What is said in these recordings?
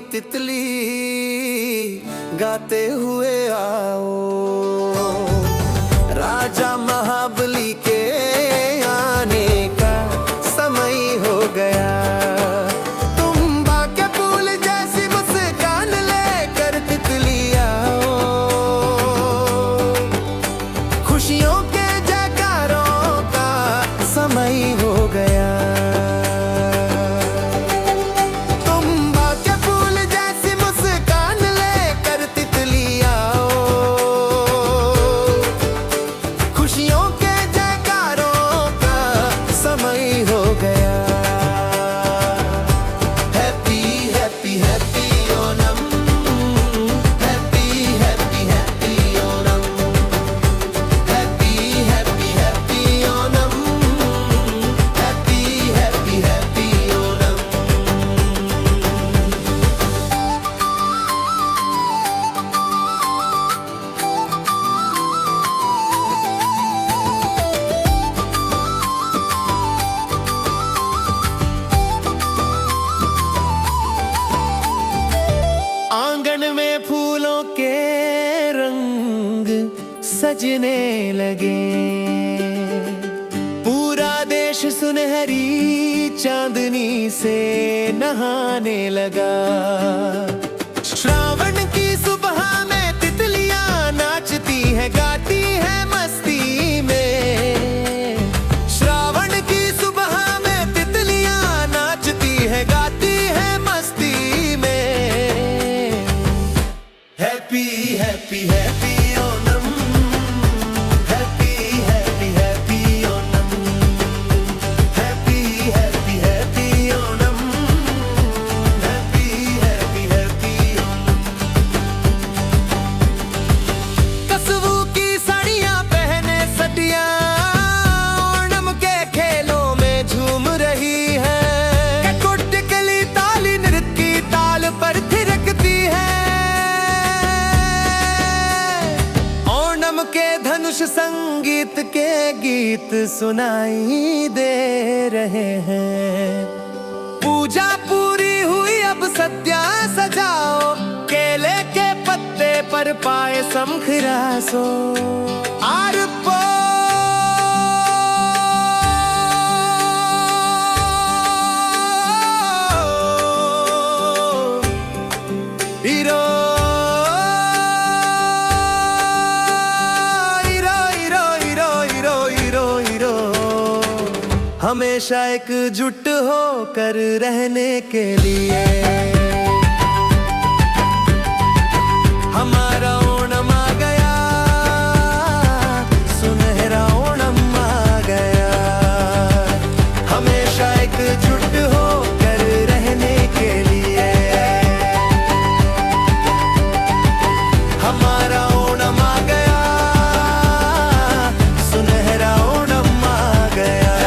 तितली गाते हुए आओ, राजा महाबली के आने का समय हो गया। तुम बाके फूल जैसी मुस्कान लेकर तितली आओ, खुशियों के जयकारों का समय हो गया। आंगन में फूलों के रंग सजने लगे, पूरा देश सुनहरी चांदनी से नहाने लगा। श्रावण की सुबह में तितलियां नाचती हैं, गाती हैं मस्ती में। श्रावण की सुबह में तितलियां नाचती हैं, गाती हैं मस्ती में। Happy happy happy Onam, happy happy happy Onam, happy happy happy Onam, happy happy happy Onam. कसबू की साड़ियां पहने सटिया ओणम के खेलों में झूम रही है। कटुटकली ताली नृत्य की ताल पर थिरकती है। के धनुष संगीत के गीत सुनाई दे रहे हैं। पूजा पूरी हुई, अब सद्या सजाओ, केले के पत्ते पर पायसम खिरासो। आर पो हीरो हमेशा एकजुट होकर रहने के लिए। हमारा ओणम आ गया, सुनहरा ओणम आ गया। हमेशा एकजुट होकर रहने के लिए। हमारा ओणम आ गया, सुनहरा ओणम आ गया।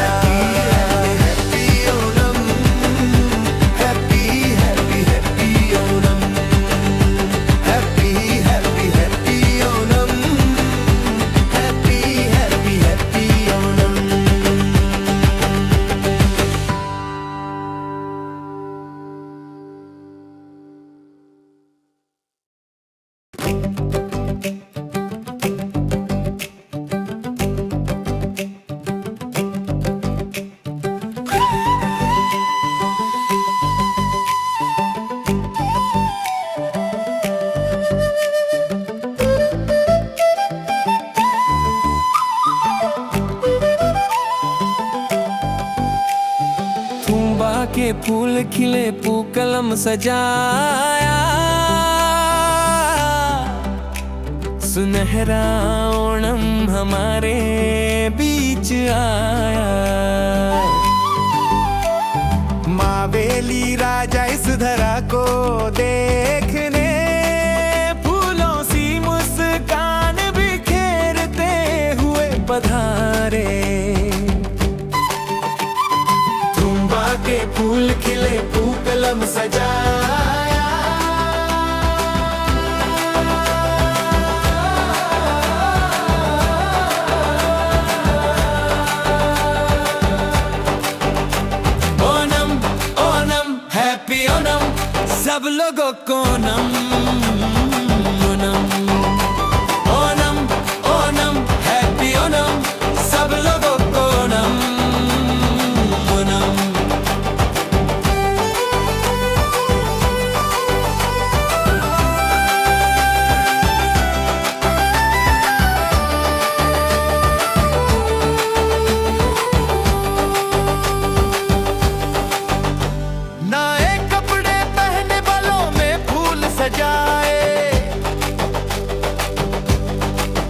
के फूल खिले, पूकलम सजाया, सुनहरा ओणम हमारे बीच आया। मावेली राजा इस धरा को देखने, फूलों सी मुस्कान बिखेरते हुए पधारे। के फूल खिले, पूकलम सजाया, ओणम ओणम हैप्पी ओणम। सब लोगों को नम ओनम ओनम ओनम हैप्पी ओनम सब लोगों को नम ओनम। नए कपड़े पहने बालों में फूल सजाए,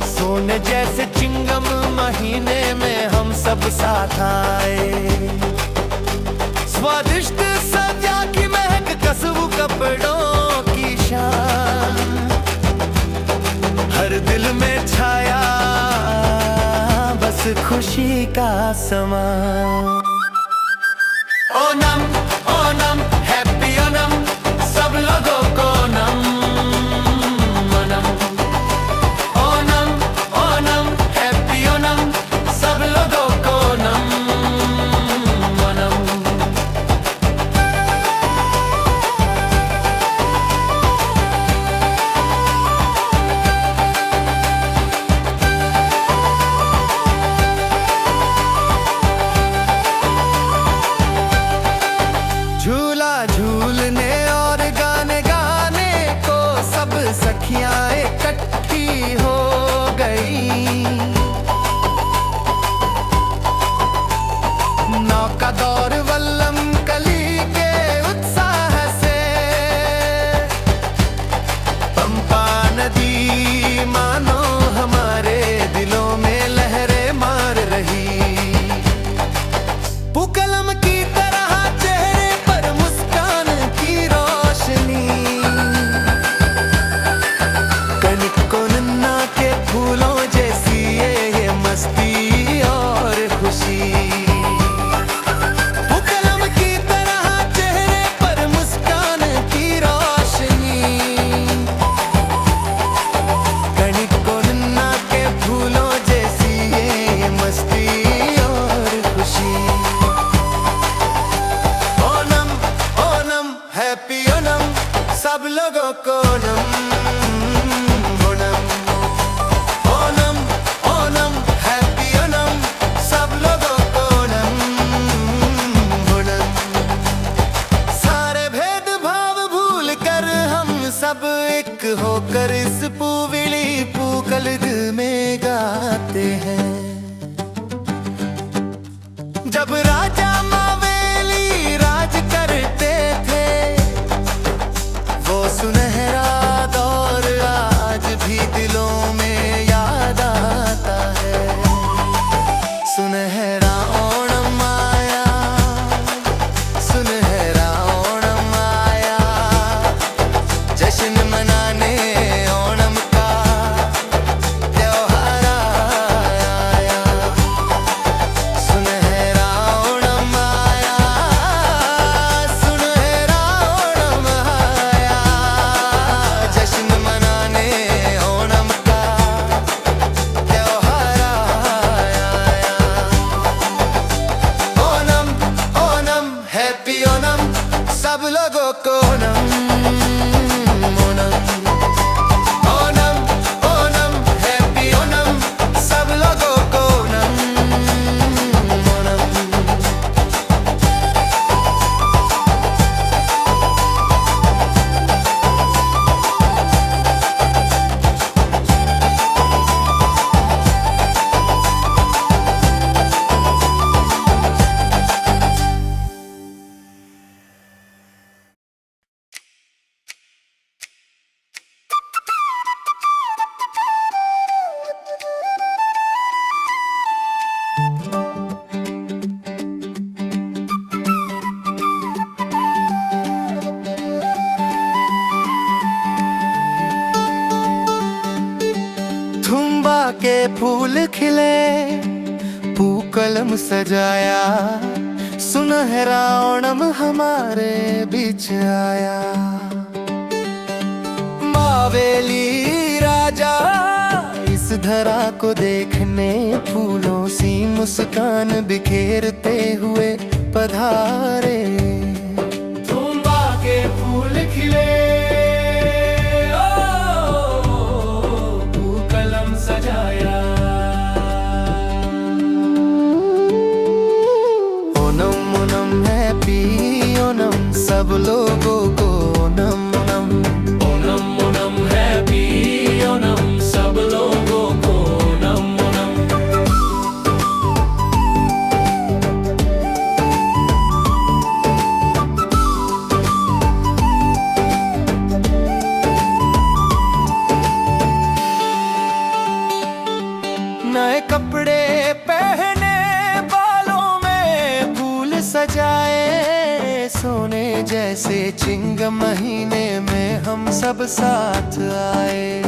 सोने जैसे चिंगम महीने में हम सब साथ आए। स्वादिष्ट सद्या की महक खुशबू कपड़ों की शान हर दिल में छाया बस खुशी का समा। ओनम ओनम हैप्पी ओनम सब लोगों को नम ओनम ओनम ओनम हैप्पी ओनम सब लोगों को नम ओनम। झूला झूलने और गाने गाने को सब सखियां इकट्ठी हो गई। नौका दौर वल्लम कली के उत्साह से पंपा नदी मानो हमारे दिलों में लहरें मार रही। पुकलम की तरह चेहरे पर मुस्कान की रोशनी, कनिको नन्ना के फूलों जैसी ये मस्ती और खुशी। पुकलम की तरह चेहरे पर मुस्कान की रोशनी, कनिको नन्ना के फूलों जैसी ये मस्ती और खुशी। ओनम ओनम हैप्पी ओनम सब लोगों को नम ओनम ओनम ओनम हैप्पी ओनम सब लोगों को नम ओनम। सारे भेदभाव भूल कर हम सब एक होकर इस पूविली पूकलद में गाते हैं। जब राजा मावेली राज करते थे वो सुनहरा दौर आज भी दिलों में याद आता है। सुनहरा ओणम आया, सुनहरा ओणम आया, जश्न मनाने ओणम का त्योहार आया। सुनहरा ओणम आया, सुनहरा ओणम आया, जश्न मनाने ओणम का त्योहार आया। ओणम ओणम हैप्पी ओणम सब लोगों को नम ओणम ओणम ओणम हैप्पी ओणम सब लोगों को नम ओणम। थुम्बा के फूल खिले, पूकलम सजाया, सुनहरा ओणम हमारे बीच आया। मावेली राजा इस धरा को देखने फूलों सी मुस्कान बिखेरते हुए पधारे। थुम्बा के फूल खिले खिले, पूकलम सजाया। ओनम ओनम हैप्पी ओनम, सब लोगों को ओनम ओनम। ओनम ओनम हैप्पी ओनम, सब लोगों को ओनम ओनम। नए कपड़े पहने, बालों में फूल सजाए, सोने जैसे चिंगम महीने में हम सब साथ आए।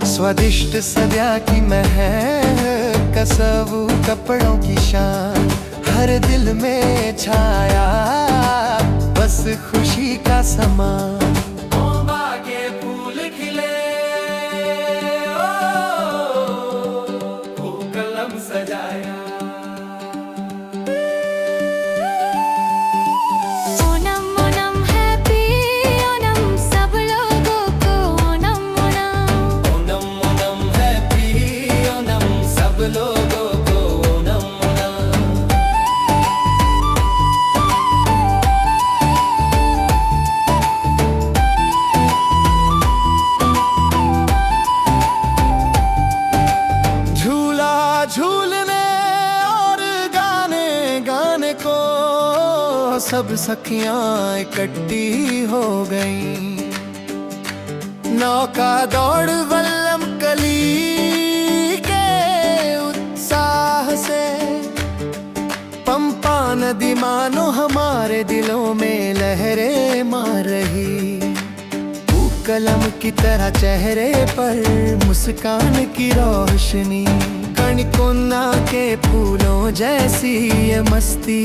स्वादिष्ट सद्या की महक, कसबू कपड़ों की शान, हर दिल में छाया बस खुशी का समा। के फूल खिले, कलम सजाया। ओनम ओनम हैप्पी ओनम, सब लोगों को ओनम ओनम। ओनम ओनम हैप्पी ओनम, सब लोगों को ओनम ओनम। झूला झूलने और गाने गाने को सब सखियां इकट्ठी हो गईं। नौका दौड़ वल्लम कली के उत्साह से, पंपा नदी मानो हमारे दिलों में लहरें मार रही। कलम की तरह चेहरे पर मुस्कान की रोशनी, कणकोना के फूलों जैसी ये मस्ती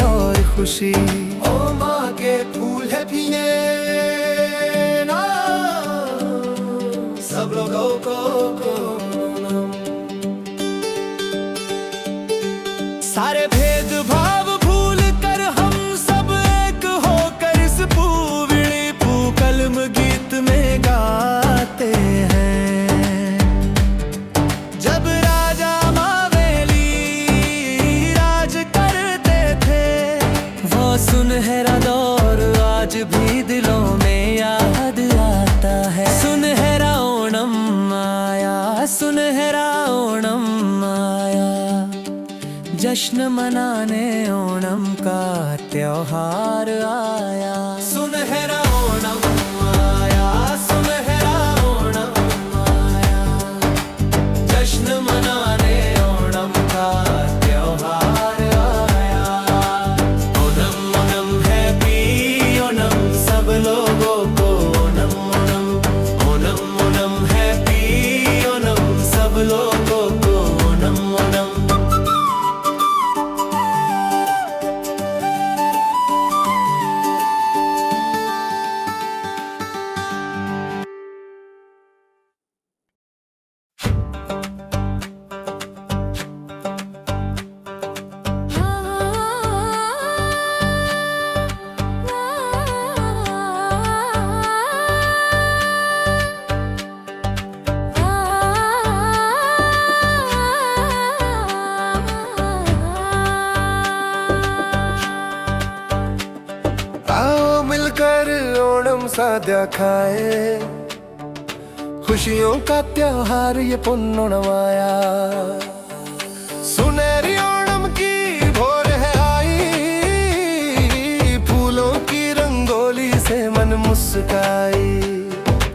और खुशी। ओ माँ के फूल है पीने ना, सब लोगों को सारे भेदभाव भूल कर हम सब एक होकर इस पूविली पूकलम गीत में गाते हैं। जब राजा मावेली राज करते थे, वो सुनहरा दौर आज भी दिलों में याद आता है। सुनहरा ओणम आया, सुनहरा ओणम आया, जश्न मनाने ओणम का त्योहार आया। सुनहरा ओणम आया, सुनहरा ओणम आया, जश्न मनाने ओणम का त्योहार आया। ओणम ओणम हैप्पी ओणम, सब लोगों को ओणम ओणम। ओणम ओणम हैप्पी ओणम, सब लोगों को ओणम ओणम। आओ मिलकर ओणम साद्या खाए, खुशियों का त्योहार ये पुन्नवाया। सुनहरी ओणम की भोर है आई, फूलों की रंगोली से मन मुस्काई।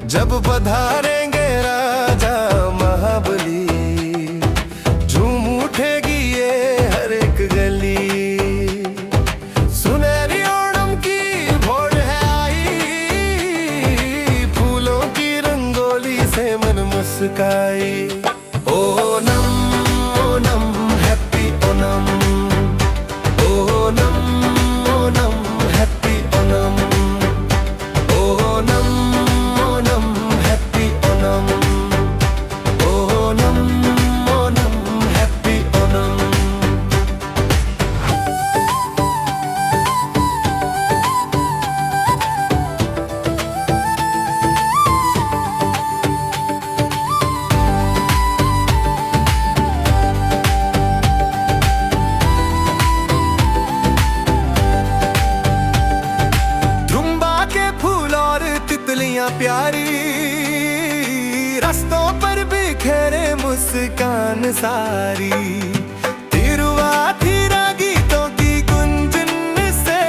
जब पधारेंगे राजा महाबली, झूम उठेगी ये हर एक गली। सुनहरी ओणम की भोर है आई, फूलों की रंगोली से मन मुस्काई। Onam Onam happy Onam, Onam Onam happy Onam. Onam Onam happy Onam, Onam Onam happy Onam. सारी तिरुवाथिरा गीतों की गुंजन से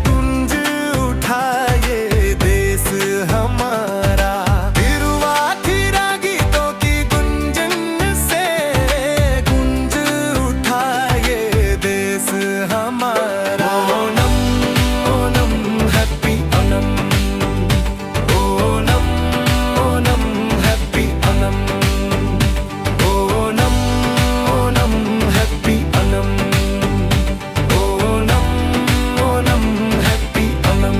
गुंज उठा ये देश हमारा। तिरुवाथिरा गीतों की गुंजन से गुंज उठा ये देश हमारा। Onam Onam happy Onam, Onam Onam happy Onam, Onam Onam happy Onam, Onam Onam happy Onam.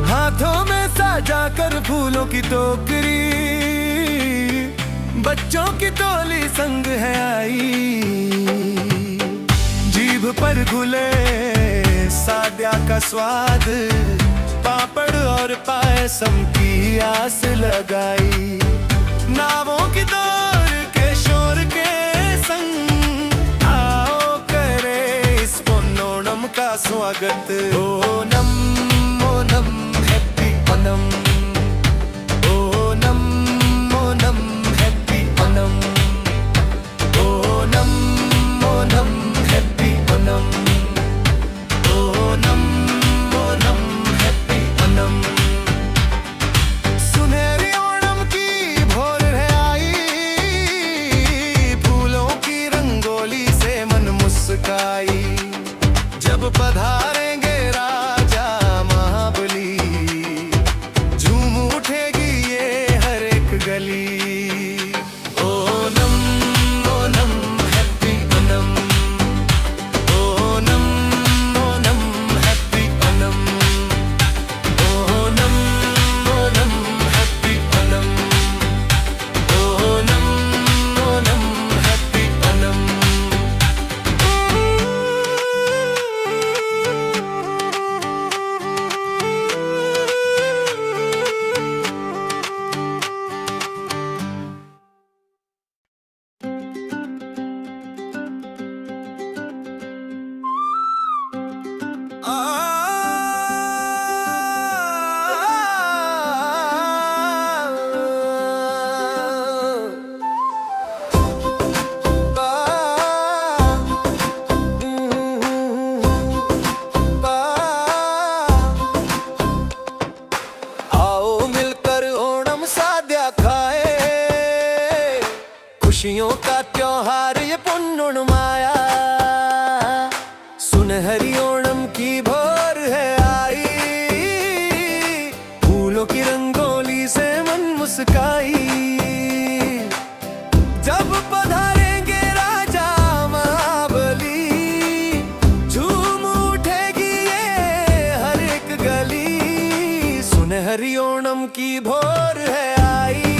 हाथों में सजा कर फूलों की टोकरी, बच्चों की टोली संग है आई। जीभ पर घुले साद्या का स्वाद, पापड़ और पायसम की आस लगाई। नावों की दौर के शोर के संग आओ करे इस पोन्नोणम का स्वागत। Onam Onam happy Onam, Onam Onam happy Onam, Onam Onam happy Onam, Onam Onam happy Onam. सुनहरी ओणम की भोर है आई, फूलों की रंगोली से मन मुस्काई। जब पधारेंगे राजा महाबली, झूम उठेगी ये हर एक गली। Onam Onam happy Onam, Onam Onam happy Onam, Onam Onam happy Onam, Onam Onam happy Onam. आओ मिलकर ओणम साद्या खाए, खुशियों का त्योहार ये पुन्नुण माया। सुनहरी ओणम की भोर है आई, फूलों की रंगोली से मन मुस्काई। जब पधारेंगे राजा महाबली, झूम उठेगी ये हर एक गली। सुनहरी ओणम की भोर है आई,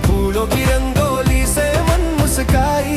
फूलों की रंगोली से मन मुस्काई।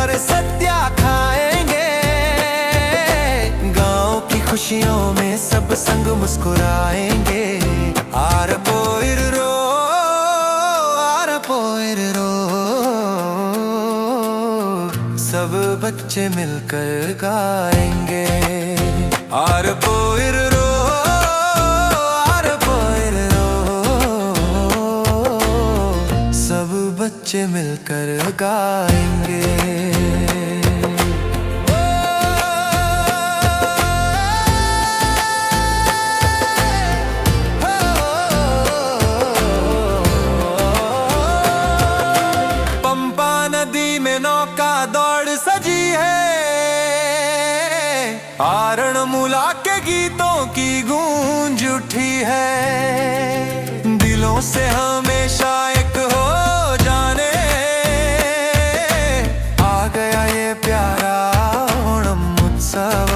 मुस्कुराएंगे। आरपोइरो आरपोइरो सब बच्चे मिलकर गाएंगे। आरपोइरो आरपोइरो सब बच्चे मिलकर गाएंगे। नौका दौड़ सजी है, आरणमूला के गीतों की गूंज उठी है। दिलों से हमेशा एक हो जाने आ गया ये प्यारा ओणम उत्सव।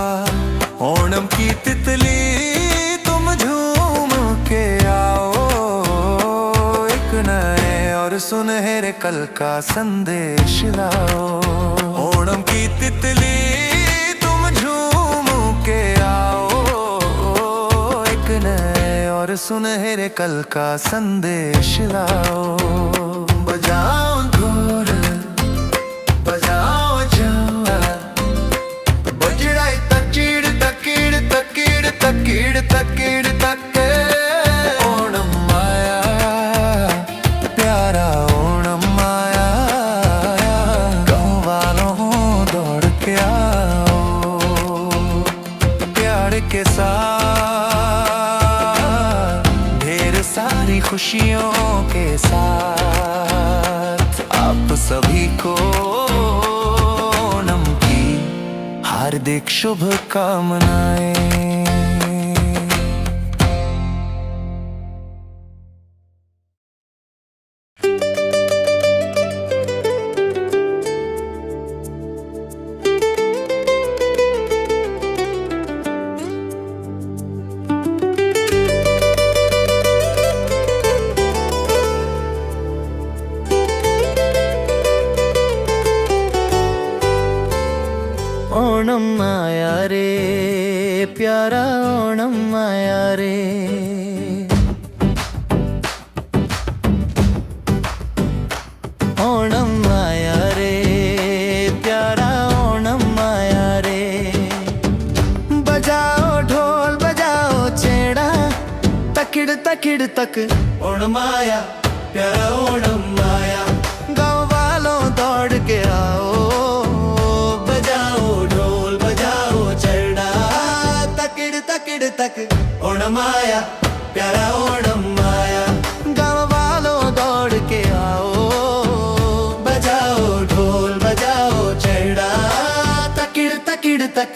ओणम की तितली तुम झूम के आओ, एक नए और सुनहरे कल का संदेश लाओ। ओणम की तितली तुम झूम के आओ, एक नए और सुनहरे कल का संदेश लाओ। बजाओ ढोल बजाओ झांझ, बजड़ा तकीड़ तकीड़ तकीड़ तकीड़ तकीड़ तक। ओणम आया प्यारा ओणम आया, गाँव वालों दौड़ के आओ। प्यार के साथ ढेर सारी खुशियों के साथ आप सभी को ओणम की हार्दिक शुभकामनाएं। ओणम आया रे प्यारा ओणम आया रे। ओणम आया रे प्यारा ओणम आया रे। बजाओ ढोल बजाओ छेड़ा, तकिड़ तकिड़ तक ओणम आया प्यारा ओणम आया। गाँव वालों दौड़ के आओ, तक ओणम आया प्यारा ओणम आया। गाँव वालों दौड़ के आओ, बजाओ ढोल बजाओ छेड़ा, तकिड़ तकिड़ तक।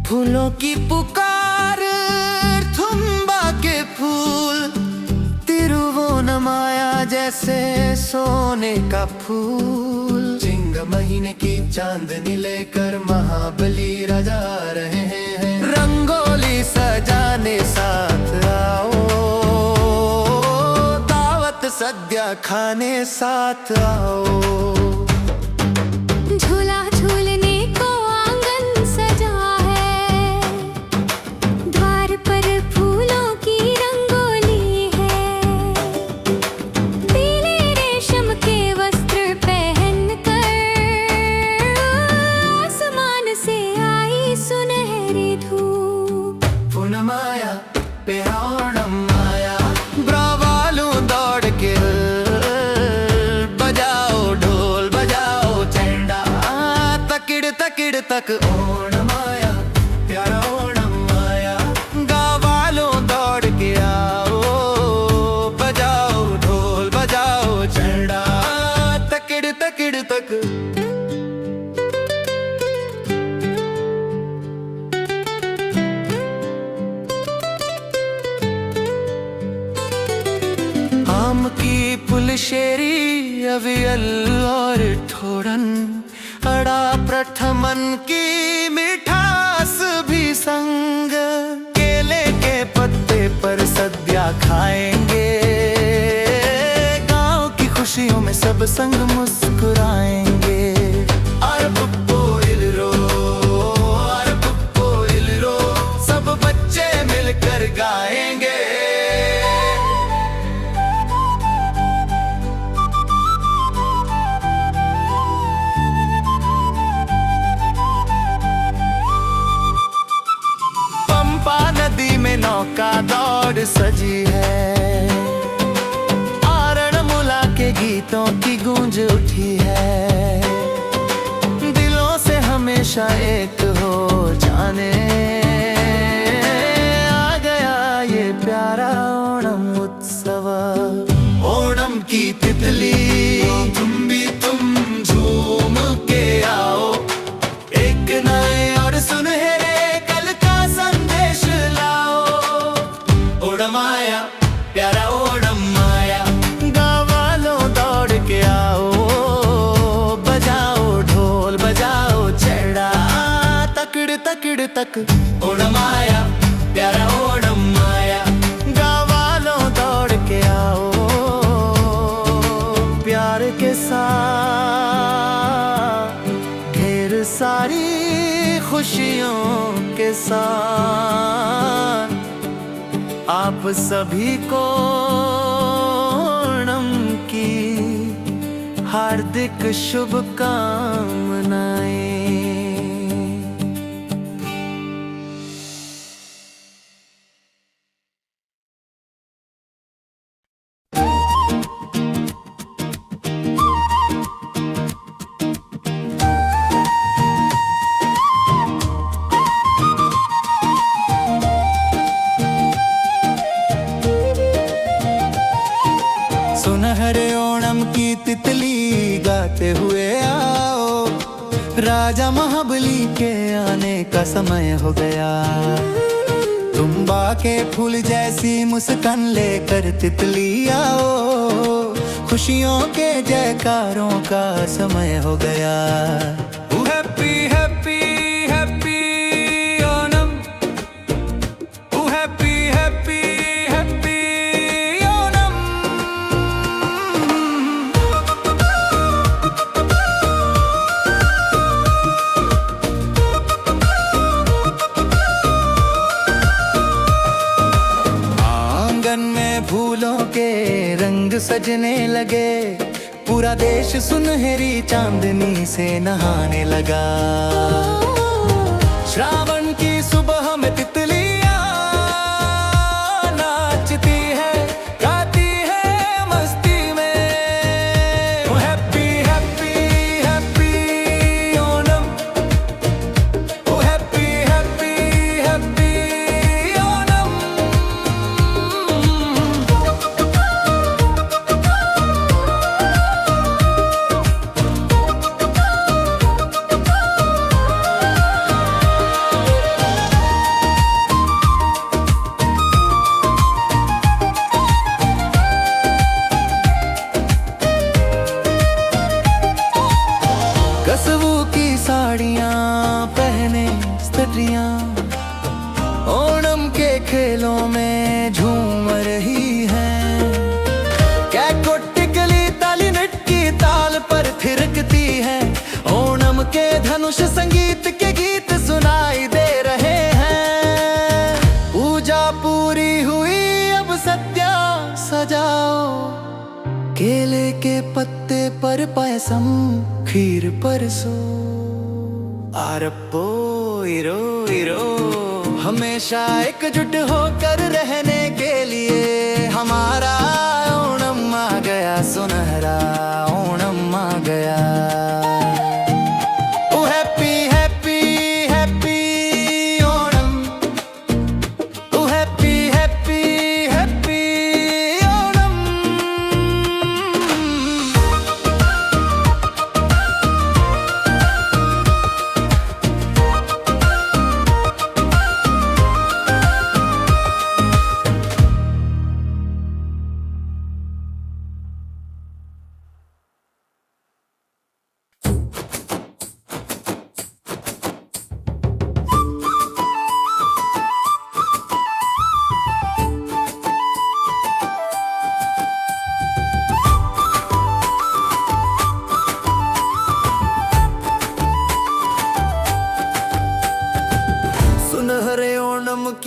फूलों की पुकार थुम्बा के फूल, तिरुवोणमाया जैसे सोने का फूल। चिंग महीने की चांदनी लेकर महाबली राजा आ रहे हैं। रंगोली सजाने साथ आओ, दावत सद्या खाने साथ आओ। झूला झूलने को आंगन सजा है, द्वार पर फूलों की रंगोली है। पीले रेशम के वस्त्र पहनकर आसमान से आई सुनहरी धूप। पूनम आया प्यारा ओणम आया। ब्रावालू दौड़ के बजाओ ढोल बजाओ झंडा, तकिड़ तकिड़ तक ओणम आया प्यारा ओणम आया। गाँव वालों दौड़ के आओ, बजाओ ढोल बजाओ झंडा, तकिड़ तकिड़ तक। आम की पुलशेरी अवियल और ठोरन, खड़ा प्रथमन की मिठास भी संग, केले के पत्ते पर सद्या खाएंगे, गांव की खुशियों में सब संग मुस्कुराएंगे। अरे पुप्पो इलरो, अरे पुप्पो इलरो, सब बच्चे मिलकर गाएंगे। पंपा नदी में नौका दौड़ सजी है, आरणमुला के गीतों की गूंज उठी है, दिलों से हमेशा एक हो जाने, आ गया ये प्यारा ओणम उत्सव। ओणम की तितली तुम भी तुम झूम के आओ, एक नए और सुनहरे कल का संदेश लाओ। ओणम आया, प्यारा ओणम आया, गाँव वालों दौड़ के आओ, बजाओ ढोल बजाओ छेड़ा, तकड़ तकड़ तक। ओणम आया, प्यारा ओणम आया, गाँव वालों दौड़ के आओ, प्यार के साथ ढेर सारी खुशियों के साथ आप सभी को ओणम की हार्दिक शुभकामनाएं। सुनहरे ओणम की तितली गाते हुए आओ, राजा महाबली के आने का समय हो गया। तुम्बा के फूल जैसी मुस्कान लेकर तितली आओ, खुशियों के जयकारों का समय हो गया। Happy happy happy Onam, happy happy happy Onam. आंगन में फूलों के रंग सजने लगे, पूरा देश सुनहरी चांदनी से नहाने लगा। श्रावण की सुबह में तितलियां नाचती है, गाती है मस्ती में। Happy happy happy Onam, happy happy happy Onam. कसवू की साड़ियां पहने स्त्रियां ओणम के खेलों में झूम रही हैं। क्या कोटिकली ताली नटकी ताल पर थिरकती है, ओणम के धनुष संगीत के गीत सुनाई दे रहे हैं। पूजा पूरी हुई, अब सद्या सजाओ, केले के पत्ते पर पायसम खीर परसो। आरप्पो इरो इरो, हमेशा एकजुट होकर रहने के लिए हमारा ओणम आ गया, सुनहरा ओणम आ गया। Happy happy happy Onam, happy happy happy Onam.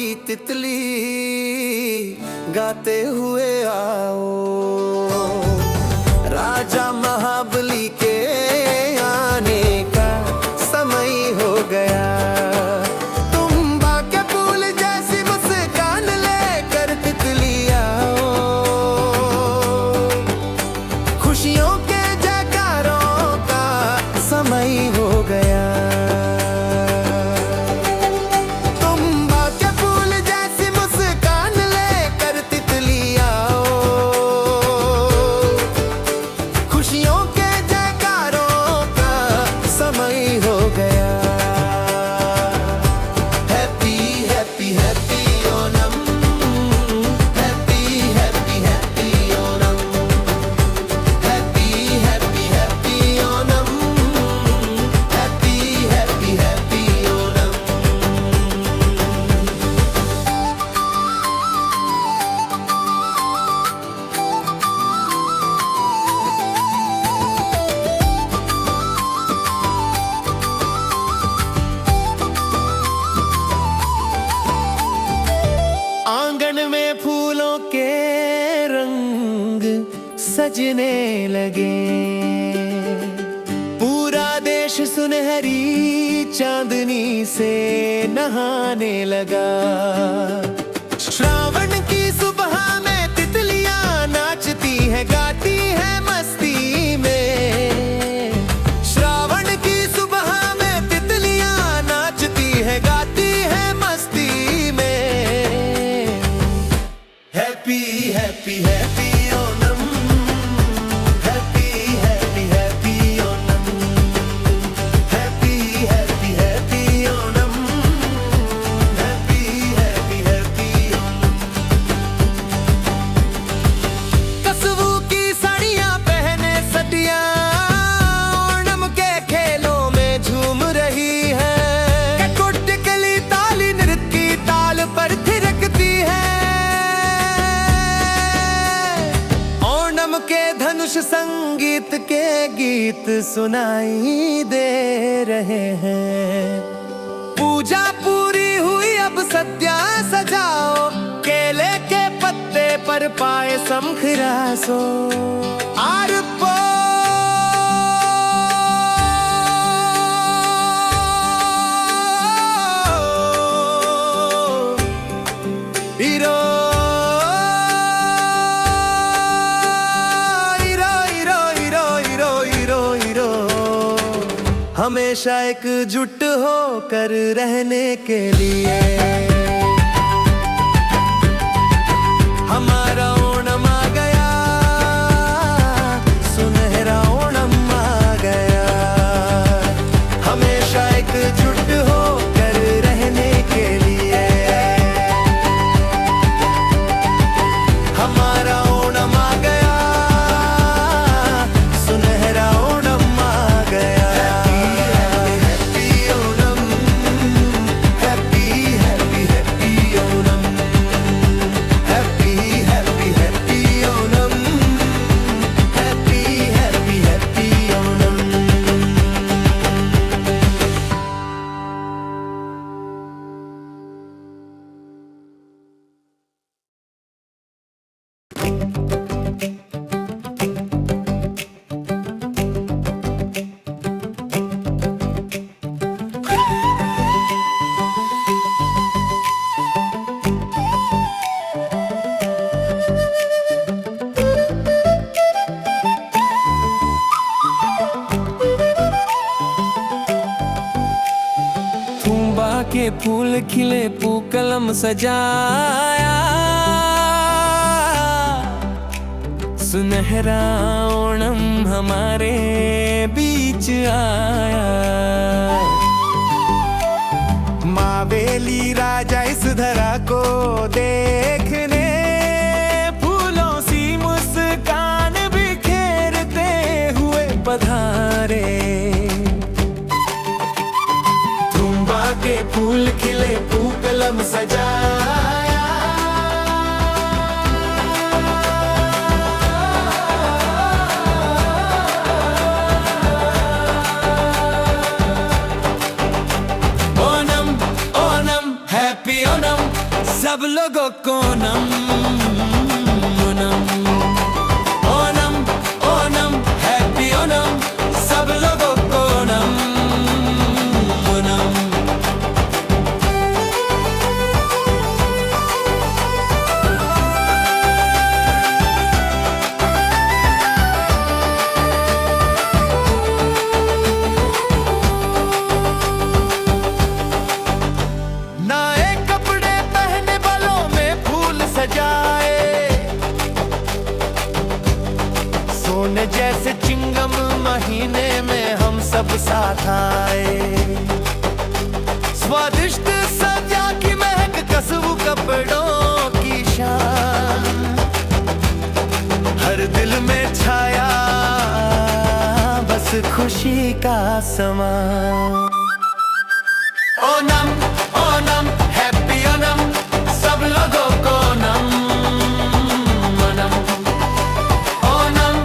की तितली गाते हुए आओ, राजा महाबली के आने का समय हो गया। तुम बाके फूल जैसी मुस्कान लेकर तितली आओ, खुशियों के जयकारों का समय हो गया। सजने लगे, पूरा देश सुनहरी चांदनी से नहाने लगा। श्रावण की सुबह में तितलियां नाचती है, गाती है मस्ती में। श्रावण की सुबह में तितलियां नाचती है, गाती है मस्ती में। हैप्पी हैप्पी हैप्पी धनुष संगीत के गीत सुनाई दे रहे हैं। पूजा पूरी हुई, अब सद्या सजाओ, केले के पत्ते पर पायसम खिरासो। आरपो हीरो हमेशा एकजुट होकर रहने के लिए। हमारा ओणम आ गया, सुनहरा ओणम आ गया। हमेशा एकजुट होकर रहने के लिए। हमारा ओणम आ गया, सुनहरा ओणम आ गया। के फूल खिले, पूकलम सजाया, सुनहरा ओणम हमारे बीच आया। मावेली राजा इस धरा को देखने, फूलों सी मुस्कान बिखेरते हुए पधारे। के फूल खिले, पूकलम सजाया, ओणम ओणम हैप्पी ओणम। सब लोगों को ओनम ओनम ओनम ओनम हैप्पी ओनम सब लोगों को ओनम ओनम। नए कपड़े पहने बालों में फूल सजाए, सोने जैसे चिंगम महीने में हम सब साथ आए। स्वादिष्ट सब्जियां की महक खुशबू कपड़ों की शान हर दिल में छाया बस खुशी का समा। ओनम ओनम हैप्पी ओनम सब लोगों को ओनम ओनम ओनम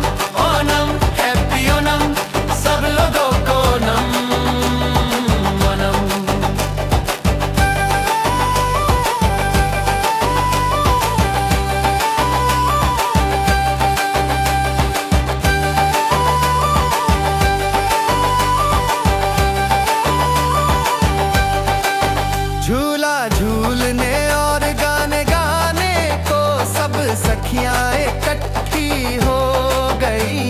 ओनम हैप्पी ओनम सब लोगों को ओनम ओनम। झूला झूलने और गाने गाने को सब सखियां इकट्ठी हो गई।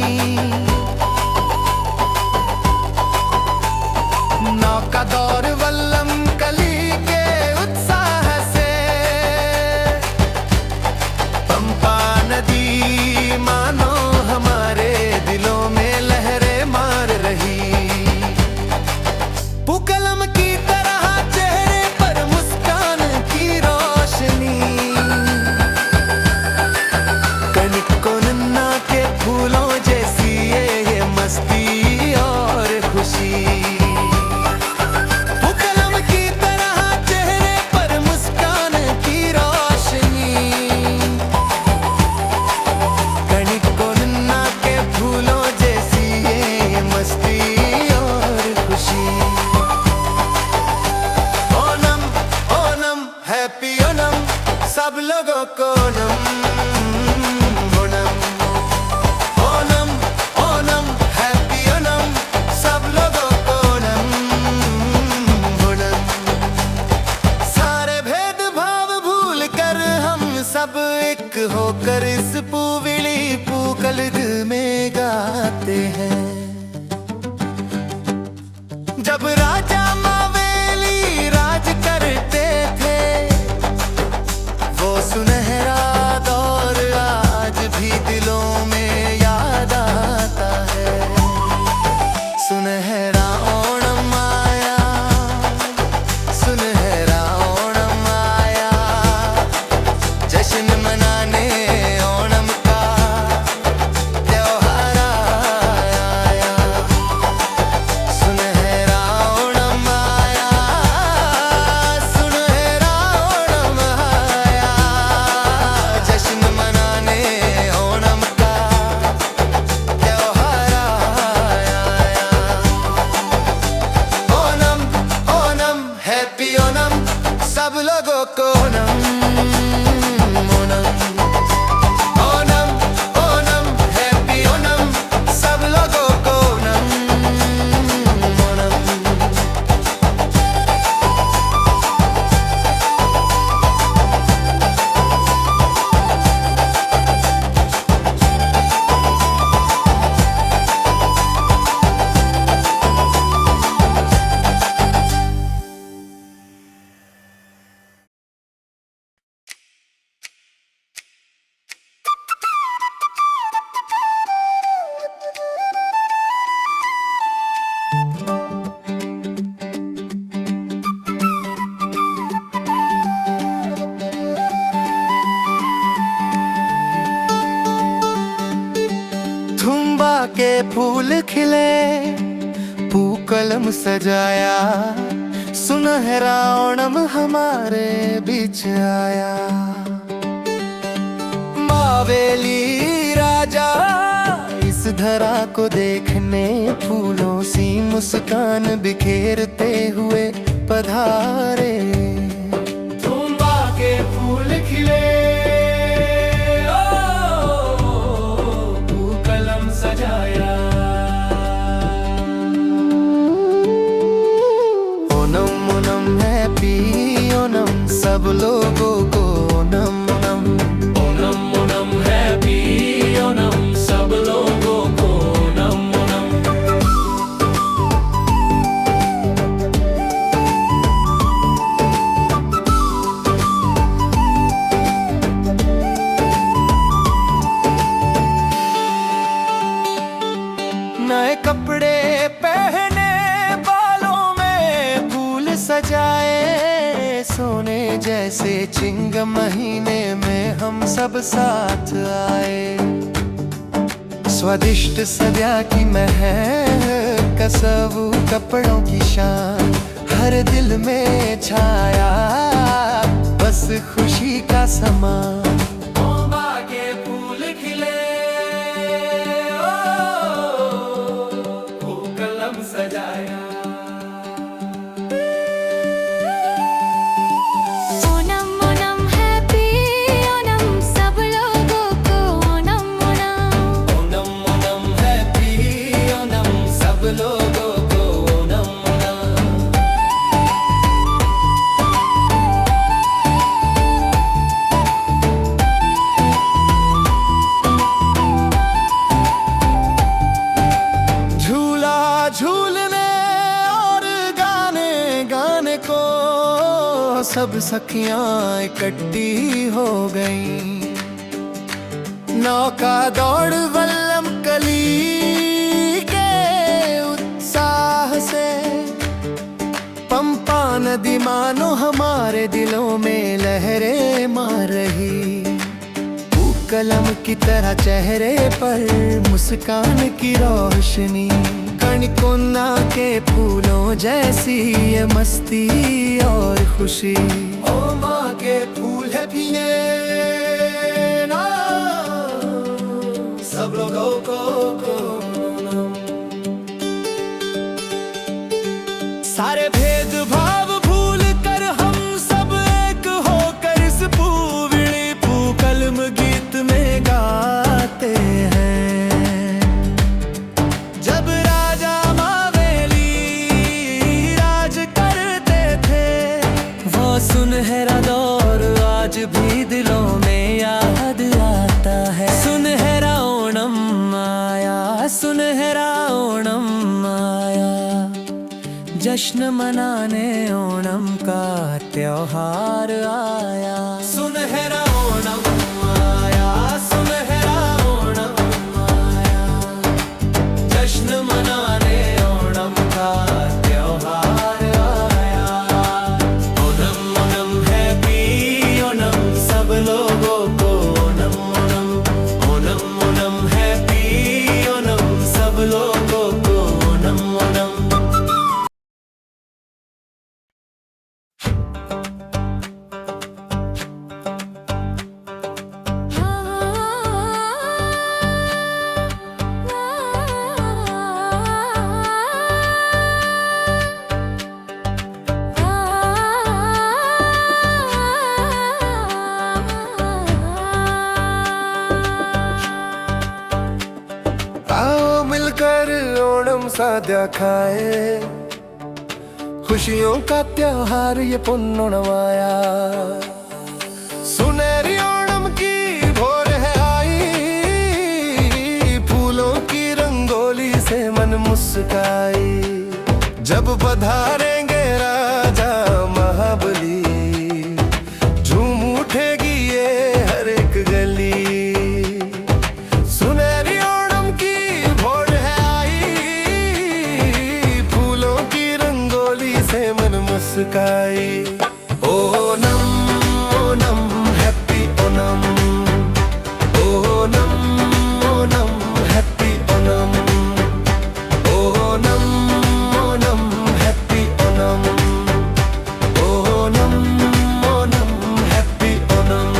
नौका दौर वल्लम कली के उत्साह से पंपा नदी मानो हमारे दिलों में लहरें मार रही। पुकलम की तरह चेहरे पर मुस्कान की रोशनी, कनिको नन्ना के फूलों जैसी ये मस्ती और खुशी। पुकलम की तरह चेहरे पर मुस्कान की रोशनी, कनिको नन्ना के फूलों जैसी ये मस्ती और खुशी। ओनम ओनम हैप्पी ओनम सब लोगों को ओनम ओनम ओनम ओनम हैप्पी ओनम सब लोगों को ओनम ओनम। सारे भेदभाव भूल कर हम सब एक होकर इस पूविली पूकलग में गाते हैं। जब राजा मावेली राज करते थे वो सुनहरा दौर आज भी दिलों में याद आता है। सुनहरा ओणम आया, सुनहरा ओणम आया, जश्न मनाने ओणम का त्योहार आया। सुनहरा ओणम आया, सुनहरा ओणम आया, जश्न मनाने ओणम का त्योहार आया। ओनम ओनम हैप्पी ओनम सब लोगों को ओनम ओनम ओनम ओनम हैप्पी ओनम सब लोगों को ओनम ओनम। थुम्बा के फूल खिले पूकलम सजाया, सुनहरा ओणम हमारे बीच आया। मावेली राजा इस धरा को देखने फूलों सी मुस्कान बिखेरते हुए पधारे। थुम्बा के फूल सब लोगों को ओनम ओनम। ओनम ओनम हैप्पी ओनम सब लोगों को ओनम ओनम। नए कपड़े पहने, बालों में फूल सजाए, सोने जैसे चिंग महीने में हम सब साथ आए। स्वादिष्ट सद्या की महक, कसबू कपड़ों की शान, हर दिल में छाया बस खुशी का समा। ओंबा के फूल खिले, कलम सजाया। ओनम ओनम हैप्पी ओनम सब लोगों को ओनम ओनम। ओनम ओनम हैप्पी ओनम सब लोगों को ओनम ओनम। झूला झूलने और गाने गाने को सब सखियां इकट्ठी हो गईं। नौका दौड़ वल्लम कली के उत्साह से, पंपा नदी मानो हमारे दिलों में लहरें मार रही। कलम की तरह चेहरे पर मुस्कान की रोशनी, कणकोना के फूलों जैसी ये मस्ती और खुशी। ओ माँ के फूल है पीने ना सब लोगों को सारे भेदभाव भूल कर हम सब एक होकर इस पूविली पूकलम गीत में गाते हैं। जब राजा मावेली राज करते थे, वो सुनहरा दौर आज भी दिलों में याद आता है। सुनहरा ओणम आया, सुनहरा ओणम आया, जश्न मनाने ओणम का त्योहार आया। सुनहरा ओणम आया, सुनहरा ओणम आया, जश्न मनाने ओणम का त्योहार आया। ओणम ओणम हैप्पी ओणम सब लोगों को ओणम ओणम। ओणम ओणम हैप्पी ओणम सब लोगों को ओणम ओणम। आओ मिलकर ओणम साद्या खाए, खुशियों का त्योहार ये पुन्नवाया। सुनहरी ओणम की भोर है आई, फूलों की रंगोली से मन मुस्काई। जब पधारेंगे राजा महाबली, झूम उठेगी ये हर एक गली। सुनहरी ओणम की भोर है आई, फूलों की रंगोली से मन मुस्काई। Onam Onam happy Onam. Onam Onam happy Onam. Onam Onam happy Onam. Onam Onam happy Onam.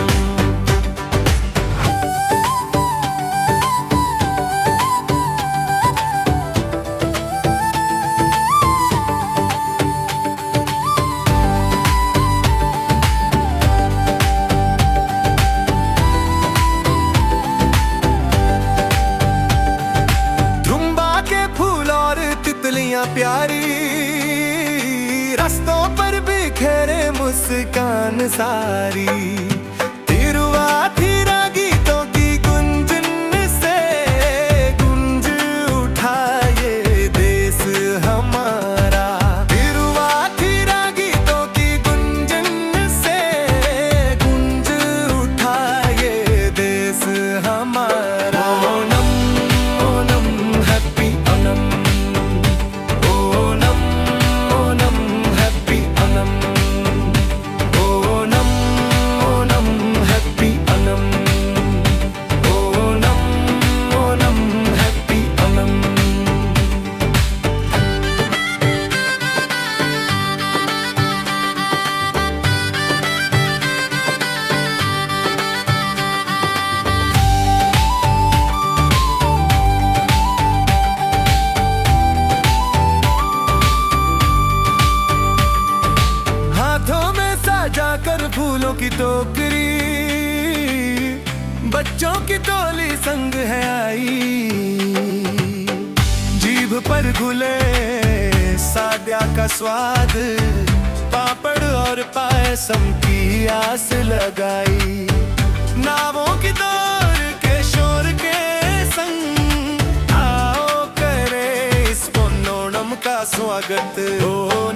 प्यारी, रास्तों पर बिखेरे मुस्कान। जान सारी तिरुवाथिरा गीतों की गुंजन से गुंज उठा ये देश हमारा। तिरुवाथिरा गीतों की गुंजन से गुंज उठा ये देश हमारा। Onam Onam happy Onam, Onam Onam happy Onam, Onam Onam happy Onam, Onam Onam happy Onam. हाथों में सजा कर फूलों की टोकरी, बच्चों की टोली संग है आई। जीभ पर घुले साद्या का स्वाद, पापड़ और पायसम की आस लगाई। नावों की दौर के शोर के संग आओ करे इस पोन्नोणम का स्वागत। ओ